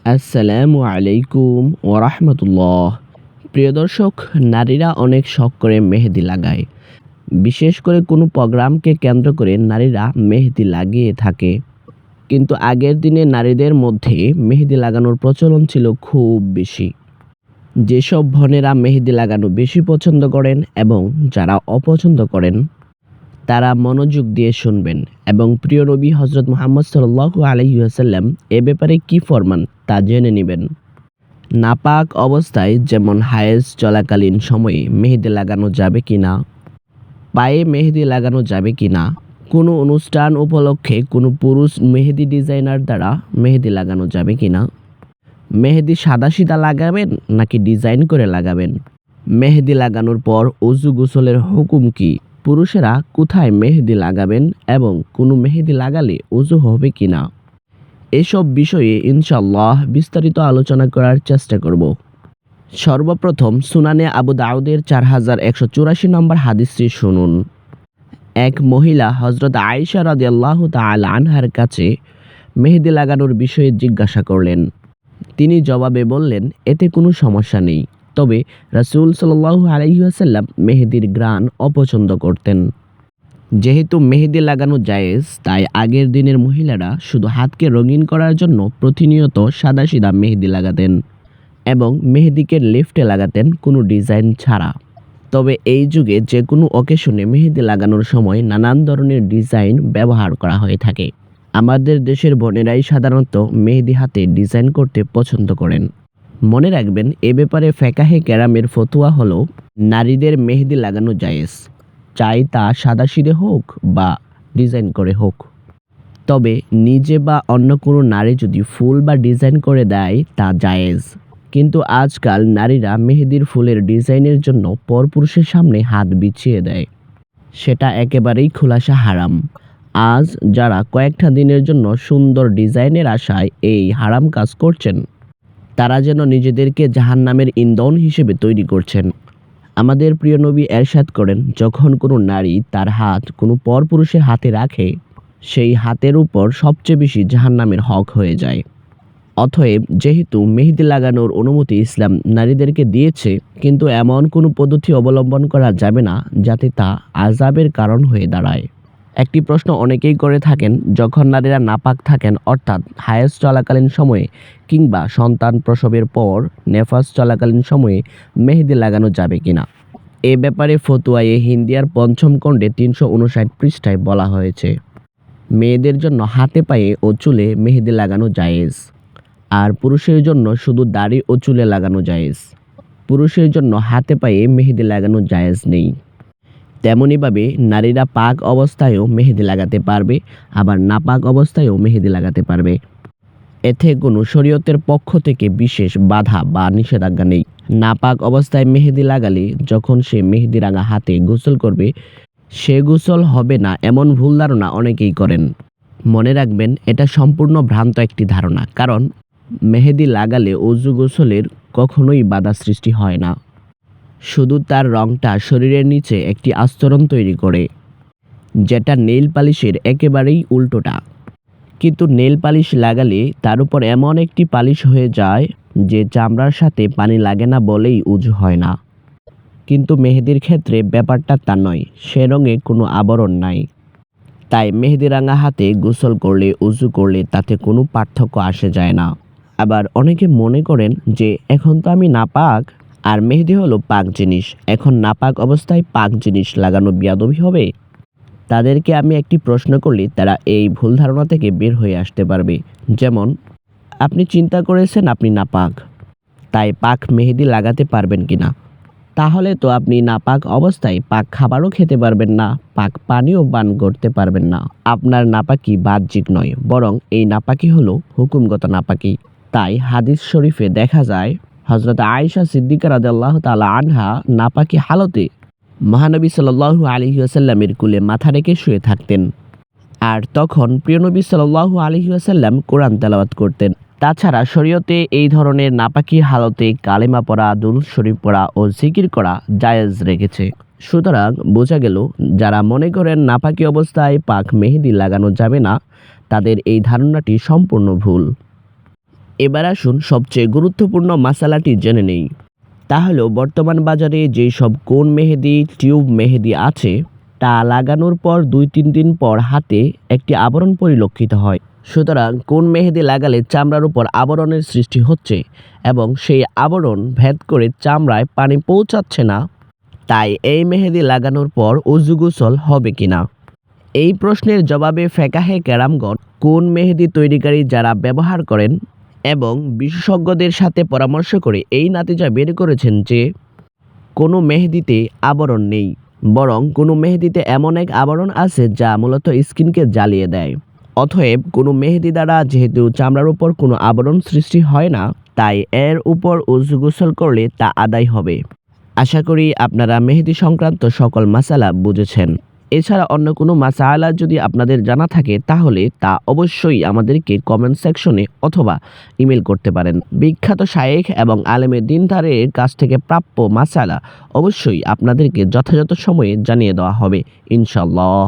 আসসালামু আলাইকুম ওরহমতুল্লাহ। প্রিয় দর্শক, নারীরা অনেক শখ করে মেহেদি লাগায়। বিশেষ করে কোনো প্রোগ্রামকে কেন্দ্র করে নারীরা মেহেদি লাগিয়ে থাকে। কিন্তু আগের দিনে নারীদের মধ্যে মেহেদি লাগানোর প্রচলন ছিল খুব বেশি। যেসব বোনেরা মেহেদি লাগানো বেশি পছন্দ করেন এবং যারা অপছন্দ করেন, তারা মনোযোগ দিয়ে শুনবেন এবং প্রিয় নবী হজরত মুহাম্মদ সাল্লাল্লাহু আলাইহি ওয়াসাল্লাম এ ব্যাপারে কি ফরমান তা জেনে নেবেন। নাপাক অবস্থায় যেমন হায়েজ চলাকালীন সময়ে মেহেদি লাগানো যাবে কিনা, পায়ে মেহেদি লাগানো যাবে কিনা, কোনো অনুষ্ঠান উপলক্ষে কোনো পুরুষ মেহেদি ডিজাইনার দ্বারা মেহেদি লাগানো যাবে কিনা, মেহেদি সাদাসিধা লাগাবেন নাকি ডিজাইন করে লাগাবেন, মেহেদি লাগানোর পর অজু গোসলের হুকুম কি, পুরুষেরা কোথায় মেহেদি লাগাবেন এবং কোনো মেহেদি লাগালে অজু হবে কিনা, এসব বিষয়ে ইনশাআল্লাহ বিস্তারিত আলোচনা করার চেষ্টা করব। সর্বপ্রথম সুনানে আবু দাউদের 4184 নম্বর হাদিসটি শুনুন। এক মহিলা হজরত আয়েশা রাদিয়াল্লাহু তাআলা আনহার কাছে মেহেদি লাগানোর বিষয়ে জিজ্ঞাসা করলেন। তিনি জবাবে বললেন, এতে কোনো সমস্যা নেই, তবে রাসূল সাল্লাল্লাহু আলাইহি ওয়াসাল্লাম মেহেদির ঘ্রাণ অপছন্দ করতেন। যেহেতু মেহেদি লাগানো জায়েজ, তাই আগের দিনের মহিলারা শুধু হাতকে রঙিন করার জন্য প্রতিনিয়ত সাদাসিধা মেহেদি লাগাতেন এবং মেহেদিকে লিফটে লাগাতেন কোনো ডিজাইন ছাড়া। তবে এই যুগে যে কোনো অকেশনে মেহেদি লাগানোর সময় নানান ধরনের ডিজাইন ব্যবহার করা হয়ে থাকে। আমাদের দেশের বোনেরাই সাধারণত মেহেদি হাতে ডিজাইন করতে পছন্দ করেন। মনে রাখবেন, এ ব্যাপারে ফেকাহে কেরামের ফতোয়া হলো নারীদের মেহেদি লাগানো জায়েজ, চাই তা সাদাসিধে হোক বা ডিজাইন করে হোক। তবে নিজে বা অন্য কোনো নারী যদি ফুল বা ডিজাইন করে দেয় তা জায়েজ। কিন্তু আজকাল নারীরা মেহেদির ফুলের ডিজাইনের জন্য পরপুরুষের সামনে হাত বিছিয়ে দেয়, সেটা একেবারেই খোলাসা হারাম। আজ যারা কয়েকটা দিনের জন্য সুন্দর ডিজাইনের আশায় এই হারাম কাজ করছেন, তারা যেন নিজেদেরকে জাহান্নামের ইন্ধন হিসেবে তৈরি করছেন। আমাদের প্রিয় নবী এরশাদ করেন, যখন কোনো নারী তার হাত কোনো পরপুরুষের হাতে রাখে, সেই হাতের উপর সবচেয়ে বেশি জাহান্নামের হক হয়ে যায়। অতএব যেহেতু মেহেদি লাগানোর অনুমতি ইসলাম নারীদেরকে দিয়েছে, কিন্তু এমন কোনো পদ্ধতি অবলম্বন করা যাবে না যাতে তা আযাবের কারণ হয়ে দাঁড়ায়। একটি প্রশ্ন অনেকেই করে থাকেন, যখন নারীরা নাপাক থাকেন অর্থাৎ হায়েজ চলাকালীন সময়ে কিংবা সন্তান প্রসবের পর নেফাস চলাকালীন সময়ে মেহেদি লাগানো যাবে কিনা। এ ব্যাপারে ফতোয়ায়ে হিন্দিয়ার পঞ্চম খণ্ডে 359 পৃষ্ঠায় বলা হয়েছে, মেয়েদের জন্য হাতে পায়ে ও চুলে মেহেদি লাগানো জায়েজ, আর পুরুষের জন্য শুধু দাড়ি ও চুলে লাগানো জায়েজ। পুরুষের জন্য হাতে পায়ে মেহেদি লাগানো জায়েজ নেই। তেমনিভাবে নারীরা পাক অবস্থায়ও মেহেদি লাগাতে পারবে, আবার নাপাক অবস্থায়ও মেহেদি লাগাতে পারবে। এতে কোনো শরীয়তের পক্ষ থেকে বিশেষ বাধা বা নিষেধাজ্ঞা নেই। নাপাক অবস্থায় মেহেদি লাগালে যখন সে মেহেদি রাঙা হাতে গোসল করবে, সে গোসল হবে না এমন ভুল ধারণা অনেকেই করেন। মনে রাখবেন, এটা সম্পূর্ণ ভ্রান্ত একটি ধারণা, কারণ মেহেদি লাগালে অজু গোসলের কখনোই বাধা সৃষ্টি হয় না। শুধু তার রঙটা শরীরের নিচে একটি আস্তরণ তৈরি করে, যেটা নেইল পালিশের একেবারেই উল্টোটা। কিন্তু নেইল পালিশ লাগালে তার উপর এমন একটি পালিশ হয়ে যায় যে চামড়ার সাথে পানি লাগে না বলেই উজু হয় না। কিন্তু মেহেদির ক্ষেত্রে ব্যাপারটা তা নয়, সে রঙে কোনো আবরণ নাই। তাই মেহেদি রাঙা হাতে গোসল করলে, উজু করলে তাতে কোনো পার্থক্য আসে যায় না। আবার অনেকে মনে করেন যে এখন তো আমি নাপাক, আর মেহেদি হলো পাক জিনিস, এখন নাপাক অবস্থায় পাক জিনিস লাগানো বিয়াদবি হবে। তাদেরকে আমি একটি প্রশ্ন করলে তারা এই ভুল ধারণা থেকে বের হয়ে আসতে পারবে। যেমন, আপনি চিন্তা করেছেন আপনি নাপাক, তাই পাক মেহেদি লাগাতে পারবেন কিনা। তাহলে তো আপনি নাপাক অবস্থায় পাক খাবারও খেতে পারবেন না, পাক পানিও পান করতে পারবেন না। আপনার নাপাকি বাহ্যিক নয়, বরং এই নাপাকি হলো হুকুমগত নাপাকি। তাই হাদিস শরীফে দেখা যায়, হযরত আয়েশা সিদ্দিকা রাদিয়াল্লাহু তাআলা আনহা নাপাকি হালতে মহানবী সাল্লাল্লাহু আলাইহি ওয়াসাল্লামের কোলে মাথা রেখে শুয়ে থাকতেন। আর তখন প্রিয় নবী সাল্লাল্লাহু আলাইহি ওয়াসাল্লাম কোরআন তেলাওয়াত করতেন। তাছাড়া শরীয়তে এই ধরনের নাপাকি হালতে কালেমা পড়া, দুরূদ শরীফ পড়া ও জিকির করা জায়েজ রেখেছে। সুতরাং বোঝা গেল, যারা মনে করেন নাপাকি অবস্থায় পাক মেহেদি লাগানো যাবে না, তাদের এই ধারণাটি সম্পূর্ণ ভুল। এবার আসুন সবচেয়ে গুরুত্বপূর্ণ মাসালাটি জেনে নেই। তা হলো বর্তমান বাজারে যেই সব কোন মেহেদি, টিউব মেহেদি আছে তা লাগানোর পর 2-3 দিন পর হাতে একটি আবরণ পরিলক্ষিত হয়। সুতরাং কোন মেহেদি লাগালে চামড়ার উপর আবরণের সৃষ্টি হচ্ছে এবং সেই আবরণ ভেদ করে চামড়ায় পানি পৌঁছাচ্ছে না, তাই এই মেহেদি লাগানোর পর ওযু গোসল হবে কিনা? এই প্রশ্নের জবাবে ফেকাহে কেরামগণ কোন মেহেদি তৈরিকারী যারা ব্যবহার করেন এবং বিশেষজ্ঞদের সাথে পরামর্শ করে এই নাতিজা বের করেছেন যে কোনো মেহেদিতে আবরণ নেই, বরং কোনো মেহেদিতে এমন এক আবরণ আছে যা মূলত স্কিনকে জ্বালিয়ে দেয়। অতএব কোনো মেহেদি দ্বারা যেহেতু চামড়ার উপর কোনো আবরণ সৃষ্টি হয় না, তাই এর উপর ওযু গোসল করলে তা আদায় হবে। আশা করি আপনারা মেহেদি সংক্রান্ত সকল মাসালা বুঝেছেন। এছাড়া অন্য কোনো মাসালা যদি আপনাদের জানা থাকে তাহলে তা অবশ্যই আমাদেরকে কমেন্ট সেকশনে অথবা ইমেল করতে পারেন। বিখ্যাত শায়েখ এবং আলেমে দ্বীনদারের কাছ থেকে প্রাপ্য মাসালা অবশ্যই আপনাদেরকে যথাযথ সময়ে জানিয়ে দেওয়া হবে ইনশাআল্লাহ।